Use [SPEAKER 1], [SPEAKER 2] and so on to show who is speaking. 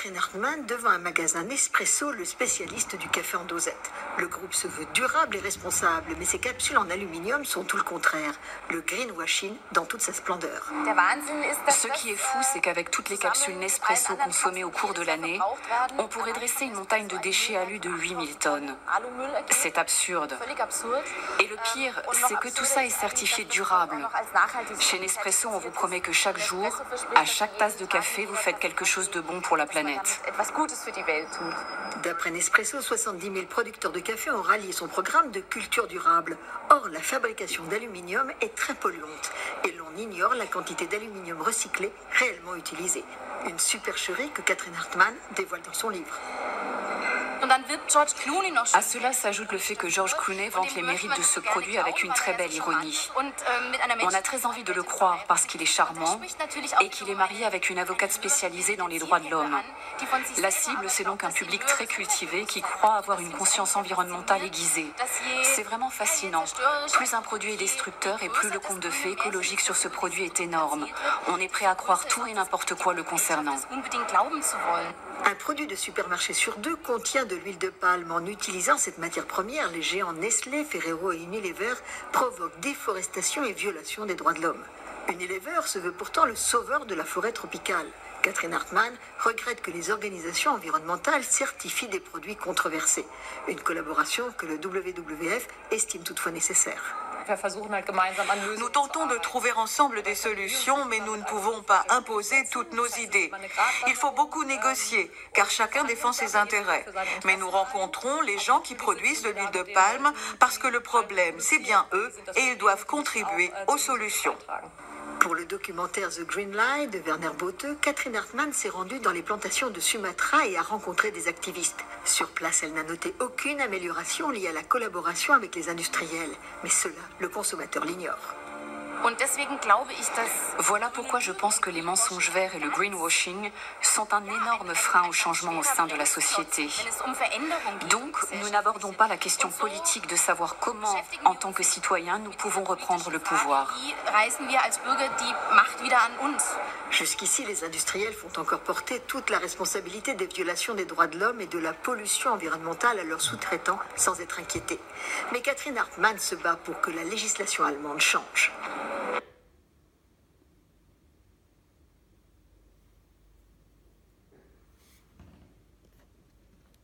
[SPEAKER 1] Catherine Hartmann devant un magasin Nespresso, le spécialiste du café en dosette. Le groupe se veut durable et responsable, mais ses capsules en aluminium sont tout le contraire. Le greenwashing dans toute sa splendeur.
[SPEAKER 2] Ce qui est fou, c'est qu'avec toutes les capsules Nespresso consommées au cours de l'année, on pourrait dresser une montagne de déchets alu de 8000 tonnes. C'est absurde. Et le pire, c'est que tout ça est certifié durable. Chez Nespresso, on vous promet que chaque jour, à chaque tasse de café, vous faites quelque chose de bon pour la planète.
[SPEAKER 1] D'après Nespresso, 70 000 producteurs de café ont rallié son programme de culture durable. Or, la fabrication d'aluminium est très polluante et l'on ignore la quantité d'aluminium recyclé réellement utilisée. Une supercherie que Catherine Hartmann dévoile dans son livre.
[SPEAKER 2] À cela s'ajoute le fait que George Clooney vante les mérites de ce produit avec une très belle ironie. On a très envie de le croire parce qu'il est charmant et qu'il est marié avec une avocate spécialisée dans les droits de l'homme. La cible, c'est donc un public très cultivé qui croit avoir une conscience environnementale aiguisée. C'est vraiment fascinant. Plus un produit est destructeur et plus le conte de fées écologique sur ce produit est énorme. On est prêt à croire tout et n'importe quoi le concernant.
[SPEAKER 1] Un produit de supermarché sur 2 contient de l'huile de palme. En utilisant cette matière première, les géants Nestlé, Ferrero et Unilever provoquent déforestation et violation des droits de l'homme. Unilever se veut pourtant le sauveur de la forêt tropicale. Catherine Hartmann regrette que les organisations environnementales certifient des produits controversés. Une collaboration que le WWF estime toutefois nécessaire.
[SPEAKER 3] Nous tentons de trouver ensemble des solutions, mais nous ne pouvons pas imposer toutes nos idées. Il faut beaucoup négocier, car chacun défend ses intérêts. Mais nous rencontrons les gens qui produisent de l'huile de palme parce que le problème, c'est bien eux, et ils doivent contribuer aux solutions.
[SPEAKER 1] Pour le documentaire The Green Line de Werner Bothe, Catherine Hartmann s'est rendue dans les plantations de Sumatra et a rencontré des activistes. Sur place, elle n'a noté aucune amélioration liée à la collaboration avec les industriels. Mais cela, le consommateur l'ignore.
[SPEAKER 2] Voilà pourquoi je pense que les mensonges verts et le greenwashing sont un énorme frein au changement au sein de la société. Donc, nous n'abordons pas la question politique de savoir comment, en tant que citoyens, nous pouvons reprendre le pouvoir.
[SPEAKER 1] Jusqu'ici, les industriels font encore porter toute la responsabilité des violations des droits de l'homme et de la pollution environnementale à leurs sous-traitants sans être inquiétés. Mais Catherine Hartmann se bat pour que la législation allemande change.